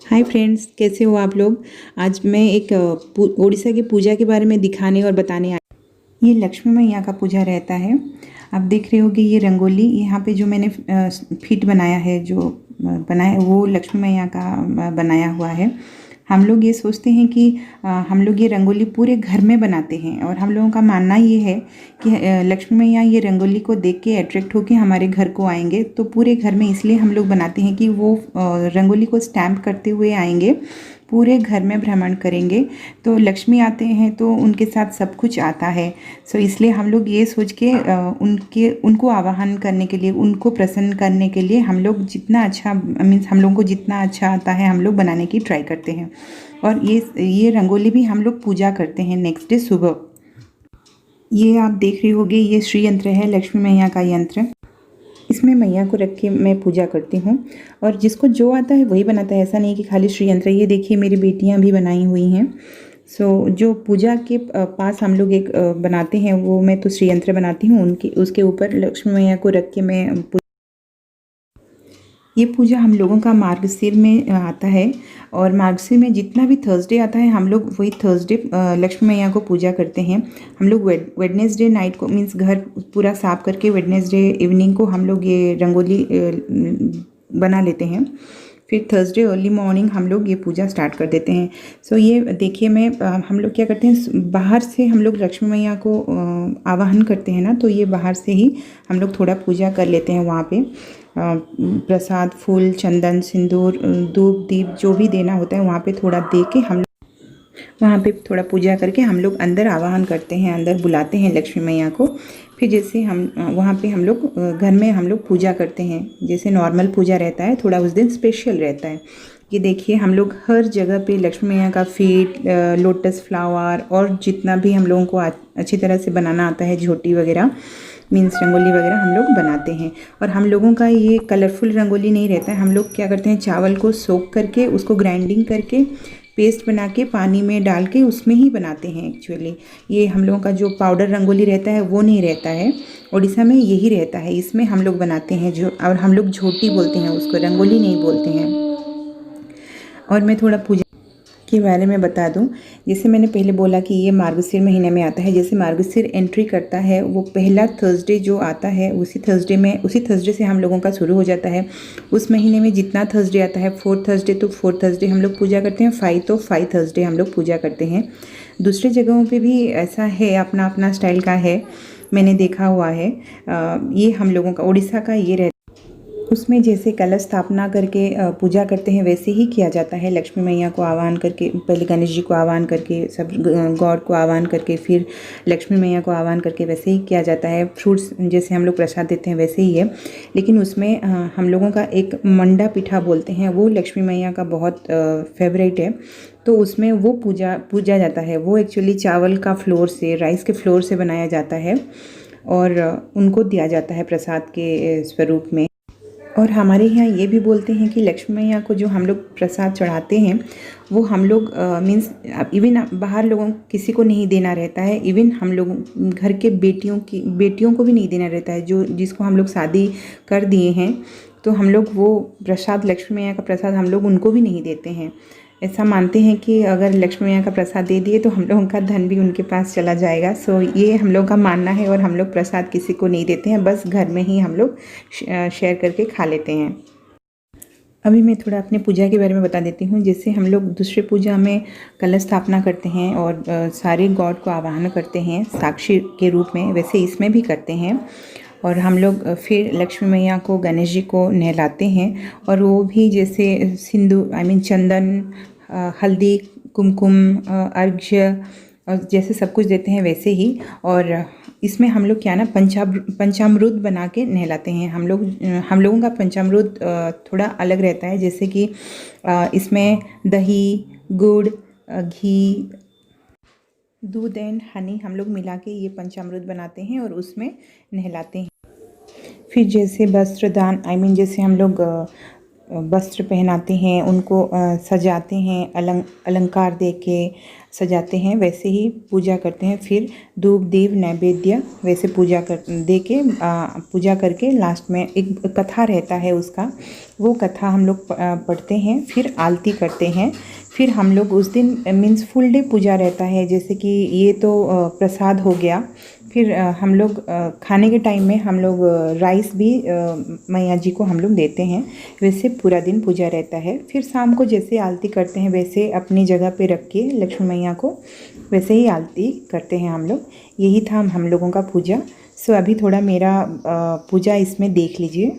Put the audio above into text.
Hi friends, कैसे हो आप लोग। आज मैं एक उड़ीसा की पूजा के बारे में दिखाने और बताने आई। ये लक्ष्मी मैया का पूजा रहता है। आप देख रहे हो कि ये रंगोली यहाँ पे जो मैंने फीट बनाया है, जो बनाया वो लक्ष्मी मैया का बनाया हुआ है। हम लोग ये सोचते हैं कि हम लोग ये रंगोली पूरे घर में बनाते हैं और हम लोगों का मानना ये है कि लक्ष्मी मैया ये रंगोली को देख के अट्रैक्ट होकर हमारे घर को आएंगे। तो पूरे घर में इसलिए हम लोग बनाते हैं कि वो रंगोली को स्टैम्प करते हुए आएंगे, पूरे घर में भ्रमण करेंगे। तो लक्ष्मी आते हैं तो उनके साथ सब कुछ आता है। सो इसलिए हम लोग ये सोच के उनको आवाहन करने के लिए, उनको प्रसन्न करने के लिए हम लोग जितना अच्छा मीन्स हम लोगों को जितना अच्छा आता है हम लोग बनाने की ट्राई करते हैं। और ये रंगोली भी हम लोग पूजा करते हैं नेक्स्ट डे सुबह। ये आप देख रहे होगे, ये श्री यंत्र है, लक्ष्मी मैया का यंत्र। इसमें मैया को रख के मैं पूजा करती हूँ और जिसको जो आता है वही बनाता है। ऐसा नहीं कि खाली श्री यंत्र। ये देखिए मेरी बेटियाँ भी बनाई हुई हैं। जो पूजा के पास हम लोग एक बनाते हैं, वो मैं तो श्री यंत्र बनाती हूँ, उनके उसके ऊपर लक्ष्मी मैया को रख के मैं ये पूजा हम लोगों का मार्गशीर में आता है। और मार्गशीर में जितना भी थर्सडे आता है हम लोग वही थर्सडे लक्ष्मी मैया को पूजा करते हैं। हम लोग वेडनेसडे नाइट को मीन्स घर पूरा साफ करके वेडनेसडे इवनिंग को हम लोग ये रंगोली बना लेते हैं। फिर थर्सडे अर्ली मॉर्निंग हम लोग ये पूजा स्टार्ट कर देते हैं। सो ये देखिए मैं हम लोग क्या करते हैं, बाहर से हम लोग लक्ष्मी मैया को आवाहन करते हैं ना, तो ये बाहर से ही हम लोग थोड़ा पूजा कर लेते हैं। वहाँ पे प्रसाद, फूल, चंदन, सिंदूर, धूप, दीप जो भी देना होता है वहाँ पे थोड़ा दे के हम वहाँ पे थोड़ा पूजा करके हम लोग अंदर आवाहन करते हैं, अंदर बुलाते हैं लक्ष्मी मैया को। फिर जैसे हम वहाँ पे हम लोग घर में हम लोग पूजा करते हैं, जैसे नॉर्मल पूजा रहता है, थोड़ा उस दिन स्पेशल रहता है। ये देखिए हम लोग हर जगह पे लक्ष्मी मैया का फीट, लोटस फ्लावर और जितना भी हम लोगों को अच्छी तरह से बनाना आता है, झोटी वगैरह मीन्स रंगोली वगैरह हम लोग बनाते हैं। और हम लोगों का ये कलरफुल रंगोली नहीं रहता है। हम लोग क्या करते हैं, चावल को सोख करके उसको ग्राइंडिंग करके पेस्ट बना के पानी में डाल के उसमें ही बनाते हैं। एक्चुअली ये हम लोगों का जो पाउडर रंगोली रहता है वो नहीं रहता है, उड़ीसा में यही रहता है। इसमें हम लोग बनाते हैं जो, और हम लोग झोटी बोलते हैं उसको, रंगोली नहीं बोलते हैं। और मैं थोड़ा पूजा के बारे में बता दूं। जैसे मैंने पहले बोला कि ये मार्गशीर महीने में आता है। जैसे मार्गशीर एंट्री करता है, वो पहला थर्सडे जो आता है उसी थर्सडे से हम लोगों का शुरू हो जाता है। उस महीने में जितना थर्सडे आता है, 4 थर्सडे तो 4 थर्सडे हम लोग पूजा करते हैं, 5 तो 5 थर्सडे हम लोग पूजा करते हैं। दूसरी जगहों पे भी ऐसा है, अपना अपना स्टाइल का है, मैंने देखा हुआ है। ये हम लोगों का उड़ीसा का ये रहता है। उसमें जैसे कलश स्थापना करके पूजा करते हैं वैसे ही किया जाता है। लक्ष्मी मैया को आह्वान करके, पहले गणेश जी को आह्वान करके, सब गॉड को आह्वान करके, फिर लक्ष्मी मैया को आह्वान करके वैसे ही किया जाता है। फ्रूट्स जैसे हम लोग प्रसाद देते हैं वैसे ही है। लेकिन उसमें हम लोगों का एक मंडा पिठा बोलते हैं, वो लक्ष्मी मैया का बहुत फेवरेट है। तो उसमें वो पूजा जाता है। वो एक्चुअली चावल का फ्लोर से, राइस के फ्लोर से बनाया जाता है और उनको दिया जाता है प्रसाद के स्वरूप में। और हमारे यहाँ ये भी बोलते हैं कि लक्ष्मी मैया को जो हम लोग प्रसाद चढ़ाते हैं वो हम लोग मीन्स इवन बाहर लोगों किसी को नहीं देना रहता है। इवन हम लोग घर के बेटियों को भी नहीं देना रहता है, जो जिसको हम लोग शादी कर दिए हैं। तो हम लोग वो प्रसाद, लक्ष्मी मैया का प्रसाद हम लोग उनको भी नहीं देते हैं। ऐसा मानते हैं कि अगर लक्ष्मी मैया का प्रसाद दे दिए तो हम लोगों का धन भी उनके पास चला जाएगा। सो ये हम लोग का मानना है और हम लोग प्रसाद किसी को नहीं देते हैं, बस घर में ही हम लोग शेयर करके खा लेते हैं। अभी मैं थोड़ा अपने पूजा के बारे में बता देती हूँ। जैसे हम लोग दूसरे पूजा में कलश स्थापना करते हैं और सारे गॉड को आवाहन करते हैं साक्षी के रूप में, वैसे इसमें भी करते हैं। और हम लोग फिर लक्ष्मी मैया को, गणेश जी को नहलाते हैं और वो भी जैसे सिंदूर चंदन, हल्दी, कुमकुम, अर्घ्य और जैसे सब कुछ देते हैं वैसे ही। और इसमें हम लोग क्या ना, पंचामृत बना के नहलाते हैं। हम लोगों का पंचामृत थोड़ा अलग रहता है। जैसे कि इसमें दही, गुड़, घी, दूध एंड हनी हम लोग मिला के ये पंचामृत बनाते हैं और उसमें नहलाते हैं। फिर जैसे वस्त्र दान, जैसे हम लोग वस्त्र पहनाते हैं, उनको सजाते हैं, अलंकार दे के सजाते हैं, वैसे ही पूजा करते हैं। फिर धूप दीप नैवेद्य वैसे पूजा कर दे के पूजा करके लास्ट में एक कथा रहता है उसका, वो कथा हम लोग पढ़ते हैं, फिर आरती करते हैं। फिर हम लोग उस दिन मीन्स फुल डे पूजा रहता है, जैसे कि ये तो प्रसाद हो गया। फिर हम लोग खाने के टाइम में हम लोग राइस भी मैया जी को हम लोग देते हैं। वैसे पूरा दिन पूजा रहता है। फिर शाम को जैसे आरती करते हैं वैसे अपनी जगह पे रख के लक्ष्मी मैया को वैसे ही आरती करते हैं हम लोग। यही था हम लोगों का पूजा। सो अभी थोड़ा मेरा पूजा इसमें देख लीजिए।